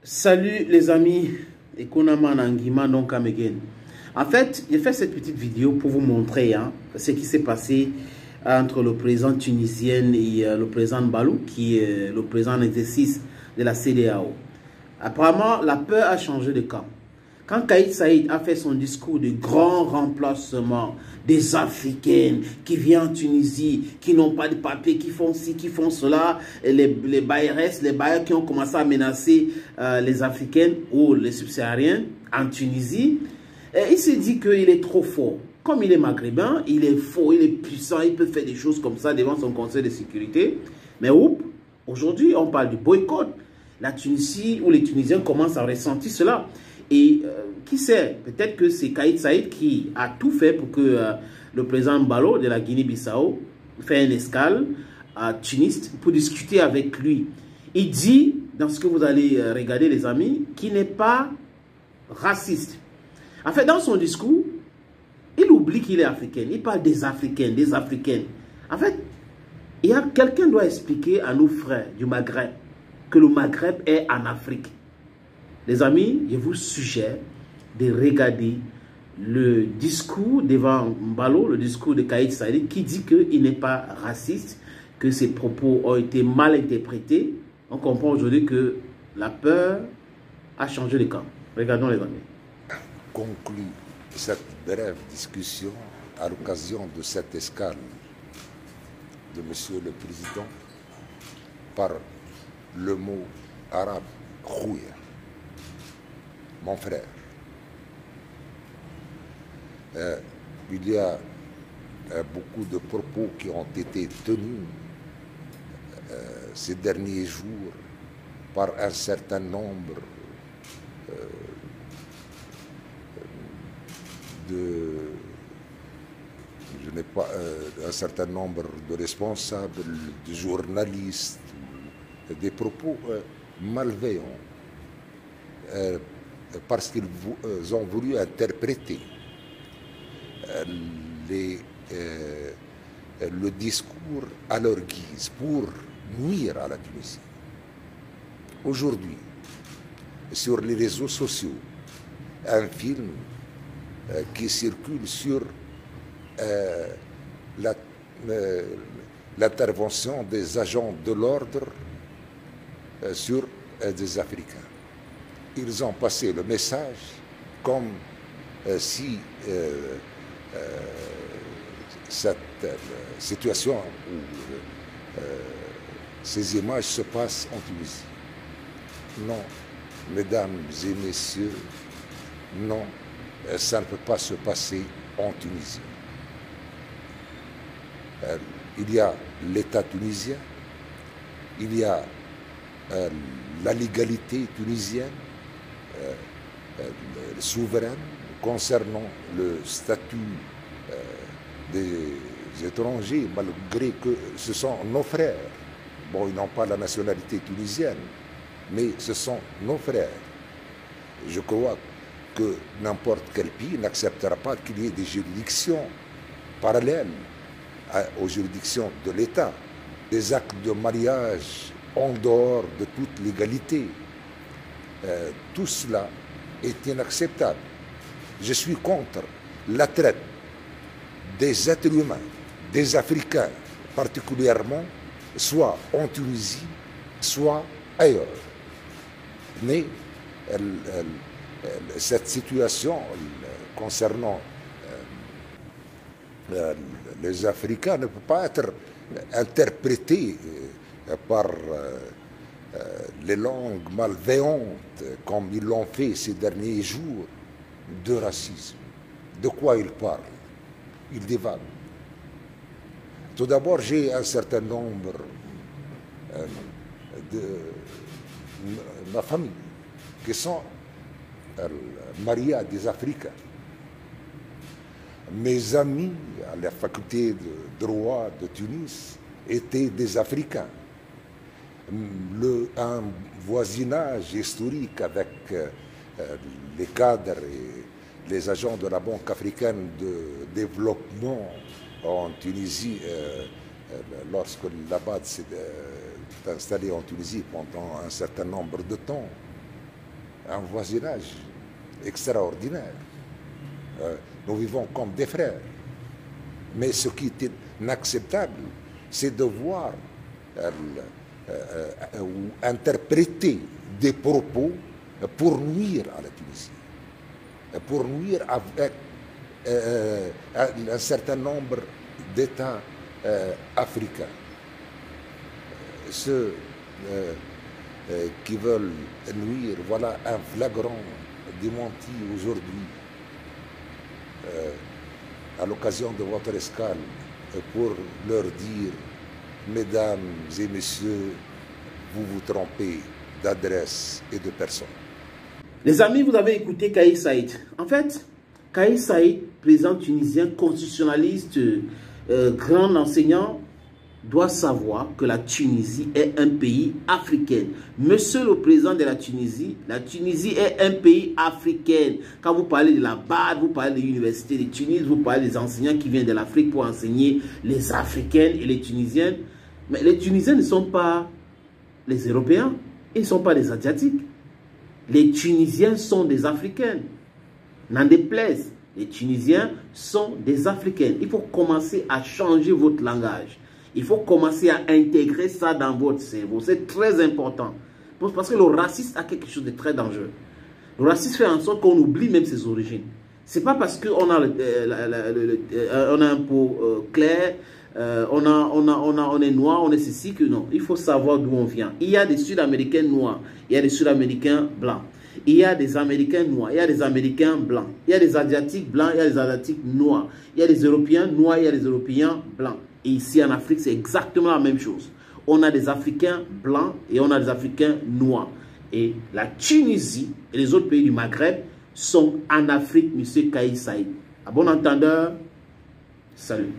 Salut les amis, Ekonama Nangima donc Amegen. En fait, j'ai fait cette petite vidéo pour vous montrer ce qui s'est passé entre le président tunisien et le président Balou, qui est le président en exercice de la CEDEAO. Apparemment, la peur a changé de camp. Quand Kais Saied a fait son discours de grand remplacement des Africains qui viennent en Tunisie, qui n'ont pas de papier, qui font ci, qui font cela, et les Bayeres, les Bayeres qui ont commencé à menacer les Africains ou les subsahariens en Tunisie, et il s'est dit qu'il est trop fort. Comme il est maghrébin, il est fort, il est puissant, il peut faire des choses comme ça devant son conseil de sécurité. Mais aujourd'hui, on parle du boycott. La Tunisie ou les Tunisiens commencent à ressentir cela. Et qui sait, peut-être que c'est Kais Saied qui a tout fait pour que le président Mbalo de la Guinée-Bissau fait une escale à Tunis pour discuter avec lui. Il dit, dans ce que vous allez regarder les amis, qu'il n'est pas raciste. En fait, dans son discours, il oublie qu'il est africain. Il parle des Africains, des Africaines. En fait, quelqu'un doit expliquer à nos frères du Maghreb que le Maghreb est en Afrique. Les amis, je vous suggère de regarder le discours devant Mbalo, le discours de Kais Saied, qui dit qu'il n'est pas raciste, que ses propos ont été mal interprétés. On comprend aujourd'hui que la peur a changé de camp. Regardons les amis. Conclut cette brève discussion à l'occasion de cette escale de Monsieur le Président par le mot arabe « khouya ». Mon frère, il y a beaucoup de propos qui ont été tenus ces derniers jours par un certain nombre un certain nombre de responsables, de journalistes, des propos malveillants. Parce qu'ils ont voulu interpréter le discours à leur guise pour nuire à la Tunisie. Aujourd'hui, sur les réseaux sociaux, un film qui circule sur l'intervention des agents de l'ordre sur des Africains. Ils ont passé le message comme si cette situation où ces images se passent en Tunisie. Non, mesdames et messieurs, non, ça ne peut pas se passer en Tunisie. Il y a l'État tunisien, il y a la légalité tunisienne, souveraine concernant le statut des étrangers, malgré que ce sont nos frères. Bon, ils n'ont pas la nationalité tunisienne, mais ce sont nos frères. Je crois que n'importe quel pays n'acceptera pas qu'il y ait des juridictions parallèles aux juridictions de l'État, des actes de mariage en dehors de toute légalité. Tout cela est inacceptable. Je suis contre la traite des êtres humains, des Africains particulièrement, soit en Tunisie, soit ailleurs. Mais cette situation concernant les Africains ne peut pas être interprétée par les langues malveillantes, comme ils l'ont fait ces derniers jours, de racisme. De quoi ils parlent? Ils divaguent. Tout d'abord, j'ai un certain nombre de ma famille qui sont mariés à des Africains. Mes amis à la faculté de droit de Tunis étaient des Africains. Un voisinage historique avec les cadres et les agents de la Banque africaine de développement en Tunisie, lorsque l'ABAD s'est installé en Tunisie pendant un certain nombre de temps, un voisinage extraordinaire. Nous vivons comme des frères. Mais ce qui est inacceptable, c'est de voir ou interpréter des propos pour nuire à la Tunisie, pour nuire avec un certain nombre d'États africains. Ceux qui veulent nuire, voilà un flagrant démenti aujourd'hui à l'occasion de votre escale pour leur dire, mesdames et messieurs, vous vous trompez d'adresse et de personne. Les amis, vous avez écouté Kais Saïed. En fait, Kais Saïed, président tunisien, constitutionnaliste, grand enseignant, doit savoir que la Tunisie est un pays africain. Monsieur le président de la Tunisie est un pays africain. Quand vous parlez de la BAD, vous parlez de l'université de Tunis, vous parlez des enseignants qui viennent de l'Afrique pour enseigner les Africaines et les Tunisiennes. Mais les Tunisiens ne sont pas les Européens, ils ne sont pas des Asiatiques. Les Tunisiens sont des Africains. N'en déplaise, les Tunisiens sont des Africains. Il faut commencer à changer votre langage. Il faut commencer à intégrer ça dans votre cerveau. C'est très important. Parce que le racisme a quelque chose de très dangereux. Le racisme fait en sorte qu'on oublie même ses origines. Ce n'est pas parce qu'on a, on a un peau clair, on est noir, on est ceci que non. Il faut savoir d'où on vient. Il y a des Sud-Américains noirs, il y a des Sud-Américains blancs. Il y a des Américains noirs, il y a des Américains blancs. Il y a des Asiatiques blancs, il y a des Asiatiques noirs. Il y a des Européens noirs, il y a des Européens blancs. Et ici en Afrique, c'est exactement la même chose. On a des Africains blancs et on a des Africains noirs. Et la Tunisie et les autres pays du Maghreb sont en Afrique, M. Kais Saïed. À bon entendeur, salut.